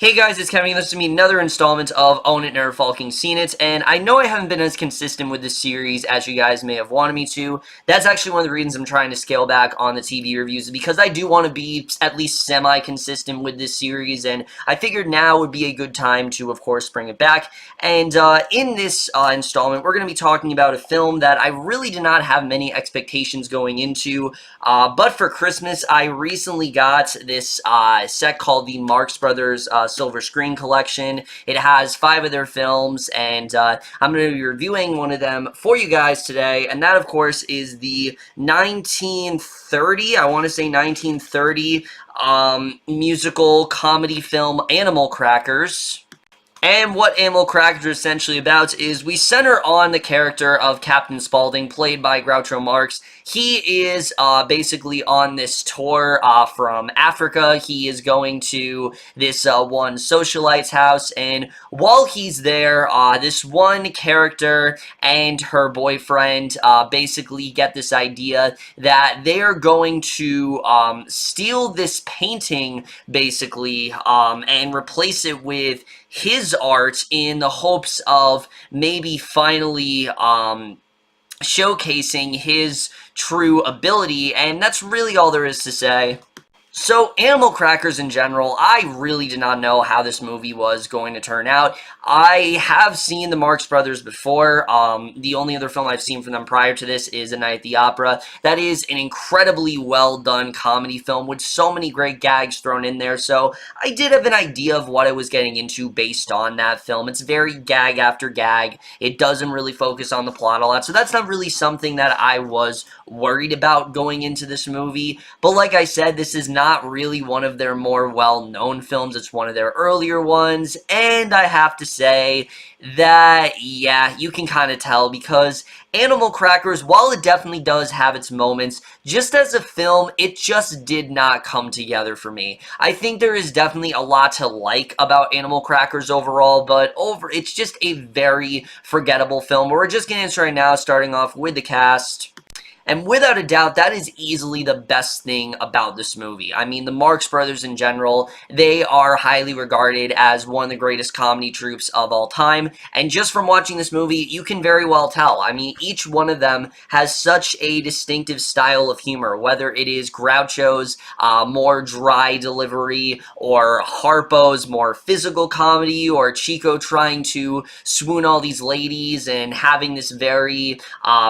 Hey guys, it's Kevin. This is me, another installment of Own It, Never Falking, Seen It, and I know I haven't been as consistent with this series as you guys may have wanted me to. That's actually one of the reasons I'm trying to scale back on the TV reviews, because I do want to be at least semi-consistent with this series, and I figured now would be a good time to, of course, bring it back. And in this installment, we're going to be talking about a film that I really did not have many expectations going into, but for Christmas, I recently got this set called the Marx Brothers Silver Screen Collection. It has 5 of their films, and I'm going to be reviewing one of them for you guys today, and that, of course, is the 1930, I want to say 1930, musical comedy film Animal Crackers. And what Animal Crackers is essentially about is we center on the character of Captain Spaulding, played by Groucho Marx. He is basically on this tour from Africa. He is going to this one socialite's house, and while he's there, this one character and her boyfriend basically get this idea that they are going to steal this painting, basically, and replace it with his art in the hopes of maybe finally showcasing his true ability, and that's really all there is to say. So, Animal Crackers in general, I really did not know how this movie was going to turn out. I have seen the Marx Brothers before. The only other film I've seen from them prior to this is A Night at the Opera. That is an incredibly well-done comedy film with so many great gags thrown in there, so I did have an idea of what I was getting into based on that film. It's very gag after gag. It doesn't really focus on the plot a lot, so that's not really something that I was worried about going into this movie. But like I said, this is not really one of their more well-known films. It's one of their earlier ones, and I have to say that, yeah, you can kind of tell, because Animal Crackers, while it definitely does have its moments, just as a film, it just did not come together for me. I think there is definitely a lot to like about Animal Crackers overall, but it's just a very forgettable film. We're just getting into right now, starting off with the cast. And without a doubt, that is easily the best thing about this movie. I mean, the Marx Brothers in general, they are highly regarded as one of the greatest comedy troupes of all time. And just from watching this movie, you can very well tell. I mean, each one of them has such a distinctive style of humor, whether it is Groucho's more dry delivery, or Harpo's more physical comedy, or Chico trying to swoon all these ladies and having this very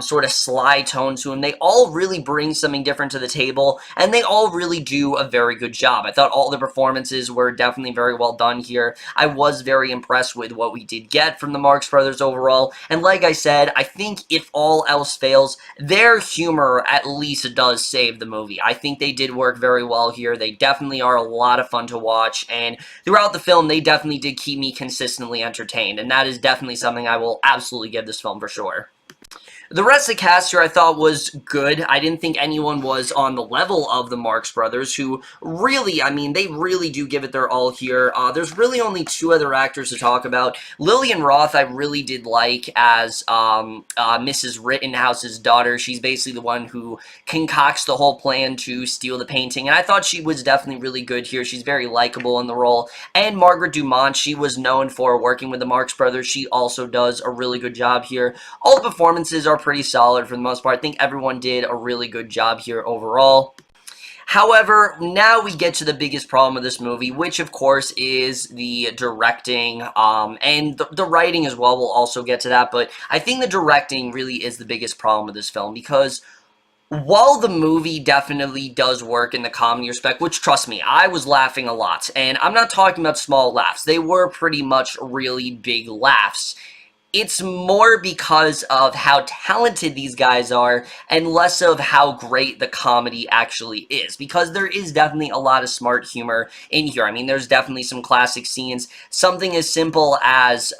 sort of sly tone to him. They all really bring something different to the table, and they all really do a very good job. I thought all the performances were definitely very well done here. I was very impressed with what we did get from the Marx Brothers overall, and like I said, I think if all else fails, their humor at least does save the movie. I think they did work very well here. They definitely are a lot of fun to watch, and throughout the film, they definitely did keep me consistently entertained, and that is definitely something I will absolutely give this film for sure. The rest of the cast here I thought was good. I didn't think anyone was on the level of the Marx Brothers, who really, I mean, they really do give it their all here. There's really only 2 other actors to talk about. Lillian Roth I really did like as Mrs. Rittenhouse's daughter. She's basically the one who concocts the whole plan to steal the painting, and I thought she was definitely really good here. She's very likable in the role. And Margaret Dumont, she was known for working with the Marx Brothers. She also does a really good job here. All the performances are pretty solid for the most part. I think everyone did a really good job here overall. However, now we get to the biggest problem of this movie, which of course is the directing, and the writing as well. We'll also get to that, but I think the directing really is the biggest problem of this film, because while the movie definitely does work in the comedy respect, which, trust me, I was laughing a lot, and I'm not talking about small laughs. They were pretty much really big laughs. It's more because of how talented these guys are, and less of how great the comedy actually is, because there is definitely a lot of smart humor in here. I mean, there's definitely some classic scenes. Something as simple as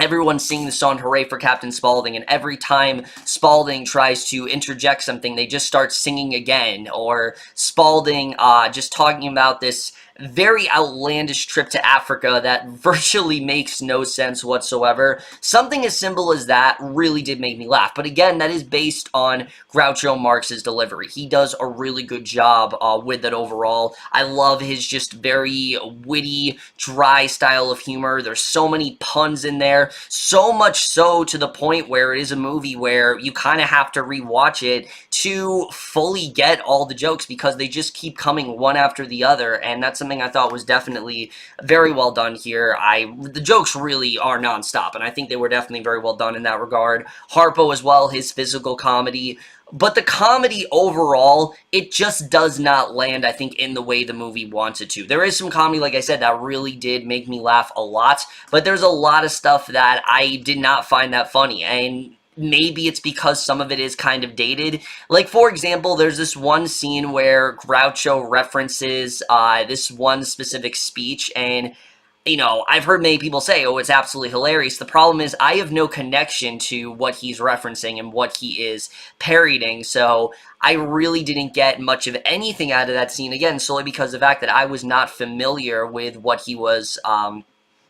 everyone singing the song Hooray for Captain Spaulding, and every time Spaulding tries to interject something, they just start singing again, or Spaulding just talking about this very outlandish trip to Africa that virtually makes no sense whatsoever. Something as simple as that really did make me laugh. But again, that is based on Groucho Marx's delivery. He does a really good job with it overall. I love his just very witty, dry style of humor. There's so many puns in there, so much so to the point where it is a movie where you kind of have to rewatch it to fully get all the jokes because they just keep coming one after the other, and that's something I thought was definitely very well done here. The jokes really are nonstop, and I think they were definitely very well done in that regard. Harpo as well, his physical comedy. But the comedy overall, it just does not land, I think, in the way the movie wants it to. There is some comedy, like I said, that really did make me laugh a lot, but there's a lot of stuff that I did not find that funny, and maybe it's because some of it is kind of dated. Like, for example, there's this one scene where Groucho references this one specific speech, and you know, I've heard many people say, oh, it's absolutely hilarious. The problem is I have no connection to what he's referencing and what he is parodying, so I really didn't get much of anything out of that scene, again, solely because of the fact that I was not familiar with what he was,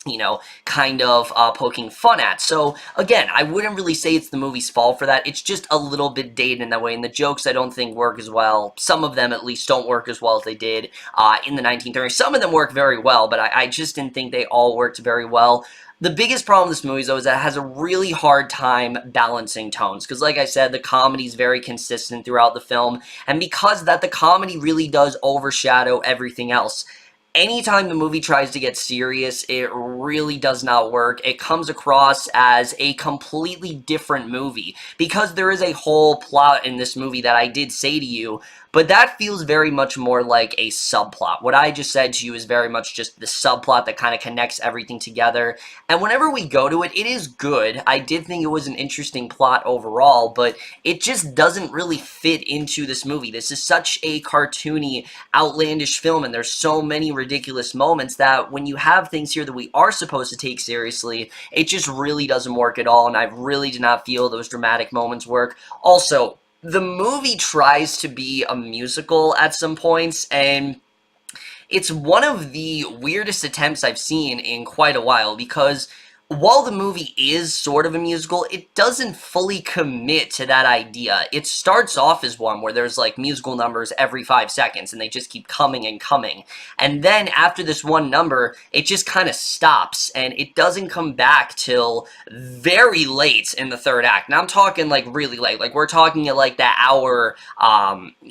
you know, kind of poking fun at. So, again, I wouldn't really say it's the movie's fault for that. It's just a little bit dated in that way, and the jokes I don't think work as well. Some of them, at least, don't work as well as they did in the 1930s. Some of them work very well, but I just didn't think they all worked very well. The biggest problem with this movie, though, is that it has a really hard time balancing tones. Because, like I said, the comedy is very consistent throughout the film. And because of that, the comedy really does overshadow everything else. Anytime the movie tries to get serious, it really does not work. It comes across as a completely different movie. Because there is a whole plot in this movie that I did say to you, but that feels very much more like a subplot. What I just said to you is very much just the subplot that kind of connects everything together. And whenever we go to it, it is good. I did think it was an interesting plot overall, but it just doesn't really fit into this movie. This is such a cartoony, outlandish film, and there's so many ridiculous moments that when you have things here that we are supposed to take seriously, it just really doesn't work at all, and I really did not feel those dramatic moments work. Also, the movie tries to be a musical at some points, and it's one of the weirdest attempts I've seen in quite a while, because while the movie is sort of a musical, it doesn't fully commit to that idea. It starts off as one where there's like musical numbers every 5 seconds and they just keep coming and coming. And then after this one number, it just kind of stops and it doesn't come back till very late in the third act. Now I'm talking like really late. Like we're talking at like the hour,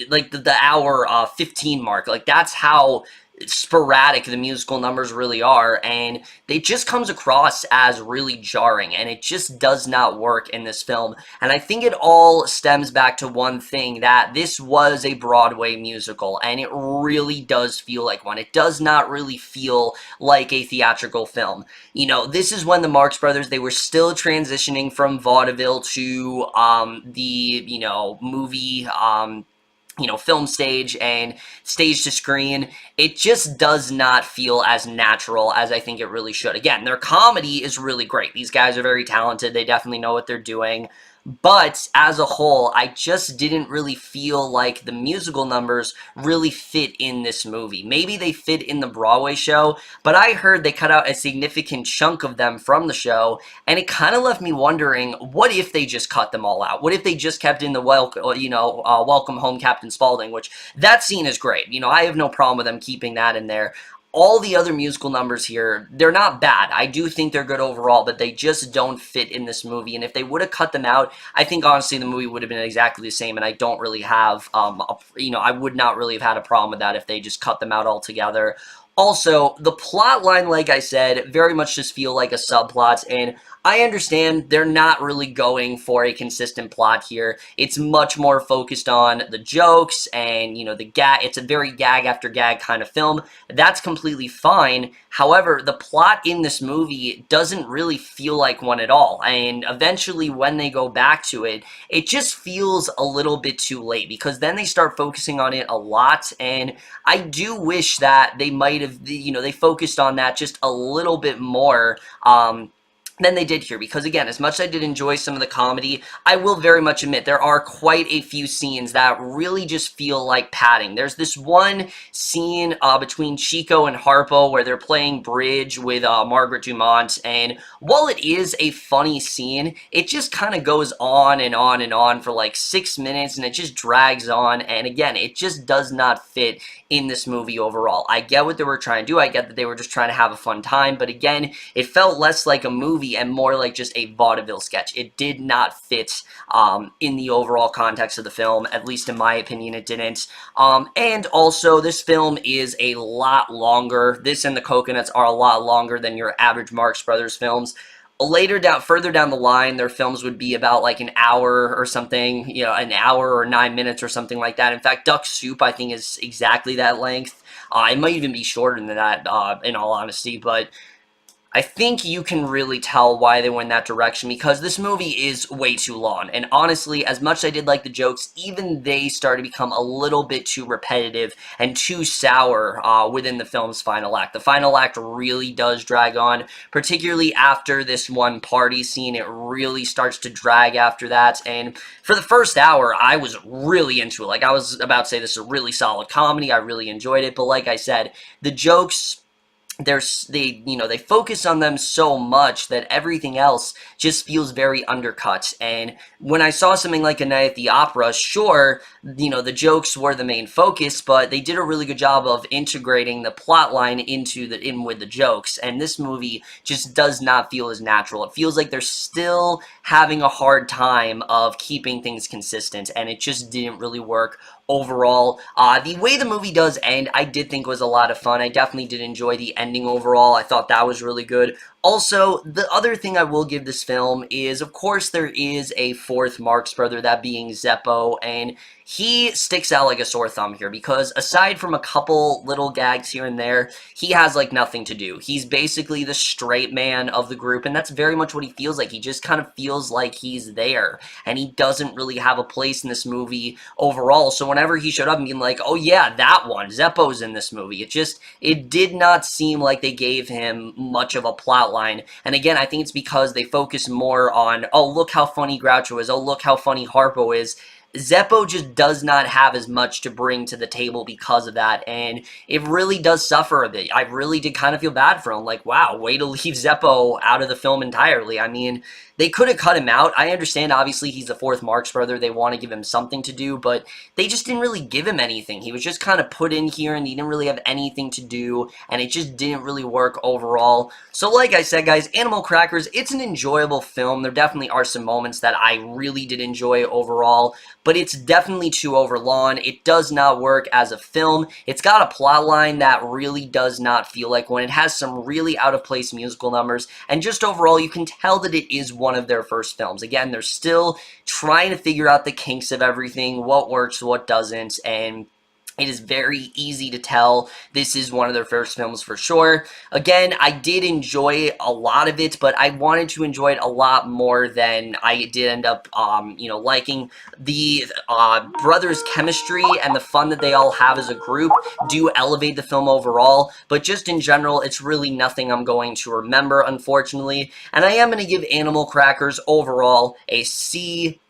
like the hour 15 mark. Like that's how sporadic the musical numbers really are, and it just comes across as really jarring, and it just does not work in this film. And I think it all stems back to one thing, that this was a Broadway musical, and it really does feel like one. It does not really feel like a theatrical film. You know, this is when the Marx Brothers, they were still transitioning from vaudeville to the, you know, movie, you know, film stage and stage to screen. It just does not feel as natural as I think it really should. Again, their comedy is really great. These guys are very talented. They definitely know what they're doing. But as a whole, I just didn't really feel like the musical numbers really fit in this movie. Maybe they fit in the Broadway show, but I heard they cut out a significant chunk of them from the show, and it kind of left me wondering, what if they just cut them all out? What if they just kept in the Welcome Home Captain Spaulding, which that scene is great. You know, I have no problem with them keeping that in there. All the other musical numbers here, they're not bad. I do think they're good overall, but they just don't fit in this movie. And if they would have cut them out, I think honestly the movie would have been exactly the same. And I don't really have, you know, I would not really have had a problem with that if they just cut them out altogether. Also, the plot line, like I said, very much just feel like a subplot, and I understand they're not really going for a consistent plot here. It's much more focused on the jokes and, you know, the gag. It's a very gag after gag kind of film. That's completely fine. However, the plot in this movie doesn't really feel like one at all. And eventually, when they go back to it, it just feels a little bit too late, because then they start focusing on it a lot. And I do wish that they might have, you know, they focused on that just a little bit more, than they did here, because again, as much as I did enjoy some of the comedy, I will very much admit there are quite a few scenes that really just feel like padding. There's this one scene between Chico and Harpo where they're playing bridge with Margaret Dumont, and while it is a funny scene, it just kind of goes on and on and on for like 6 minutes, and it just drags on, and again, it just does not fit in this movie overall. I get what they were trying to do, I get that they were just trying to have a fun time, but again, it felt less like a movie and more like just a vaudeville sketch. It did not fit in the overall context of the film, at least in my opinion it didn't. And also, this film is a lot longer. This and The Coconuts are a lot longer than your average Marx Brothers films. Further down the line, their films would be about like an hour or something, you know, an hour or 9 minutes or something like that. In fact, Duck Soup, I think, is exactly that length. It might even be shorter than that, in all honesty, but I think you can really tell why they went that direction, because this movie is way too long, and honestly, as much as I did like the jokes, even they started to become a little bit too repetitive and too sour within the film's final act. The final act really does drag on, particularly after this one party scene. It really starts to drag after that, and for the first hour, I was really into it. Like, I was about to say, this is a really solid comedy, I really enjoyed it, but like I said, the jokes, they focus on them so much that everything else just feels very undercut. And when I saw something like A Night at the Opera, sure, the jokes were the main focus, but they did a really good job of integrating the plot line in with the jokes, and this movie just does not feel as natural. It feels like they're still having a hard time of keeping things consistent, and it just didn't really work overall. The way the movie does end, I did think was a lot of fun. I definitely did enjoy the ending overall. I thought that was really good. Also, the other thing I will give this film is, of course, there is a fourth Marx brother, that being Zeppo, and he sticks out like a sore thumb here, because aside from a couple little gags here and there, he has like nothing to do. He's basically the straight man of the group, and that's very much what he feels like. He just kind of feels like he's there, and he doesn't really have a place in this movie overall. So whenever he showed up and being like, oh yeah, that one, Zeppo's in this movie, it did not seem like they gave him much of a plot line. And again, I think it's because they focus more on, oh, look how funny Groucho is, oh, look how funny Harpo is. Zeppo just does not have as much to bring to the table because of that, and it really does suffer a bit. I really did kind of feel bad for him, like, wow, way to leave Zeppo out of the film entirely. I mean, they could have cut him out. I understand, obviously, he's the fourth Marx brother. They want to give him something to do, but they just didn't really give him anything. He was just kind of put in here, and he didn't really have anything to do, and it just didn't really work overall. So like I said, guys, Animal Crackers, it's an enjoyable film. There definitely are some moments that I really did enjoy overall, but it's definitely too overlong. It does not work as a film. It's got a plot line that really does not feel like one. It has some really out-of-place musical numbers, and just overall, you can tell that it is one of their first films. Again, they're still trying to figure out the kinks of everything, what works, what doesn't, and it is very easy to tell this is one of their first films for sure. Again, I did enjoy a lot of it, but I wanted to enjoy it a lot more than I did end up, liking. The brothers' chemistry and the fun that they all have as a group do elevate the film overall, but just in general, it's really nothing I'm going to remember, unfortunately, and I am going to give Animal Crackers overall a C+.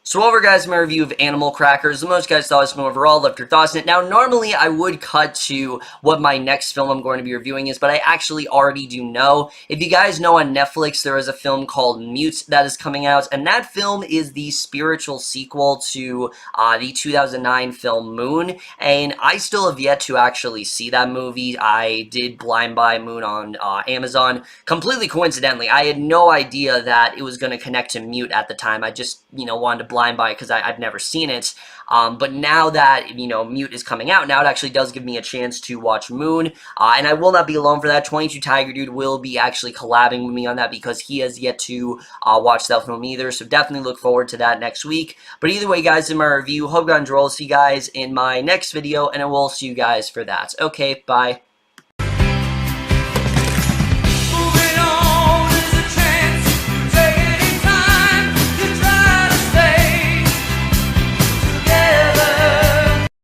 So over, guys, my review of Animal Crackers. The most guys saw this film overall, left your thoughts on it. Now, normally I would cut to what my next film I'm going to be reviewing is, but I actually already do know. If you guys know, on Netflix, there is a film called Mute that is coming out, and that film is the spiritual sequel to the 2009 film Moon, and I still have yet to actually see that movie. I did blind buy Moon on Amazon, completely coincidentally. I had no idea that it was going to connect to Mute at the time. I just, wanted to blind buy because I've never seen it. But now that, Mute is coming out, now it actually does give me a chance to watch Moon. And I will not be alone for that. 22 Tiger Dude will be actually collabing with me on that because he has yet to watch that film either. So definitely look forward to that next week. But either way, guys, in my review, hope you guys enjoy. I'll see you guys in my next video, and I will see you guys for that. Okay, bye.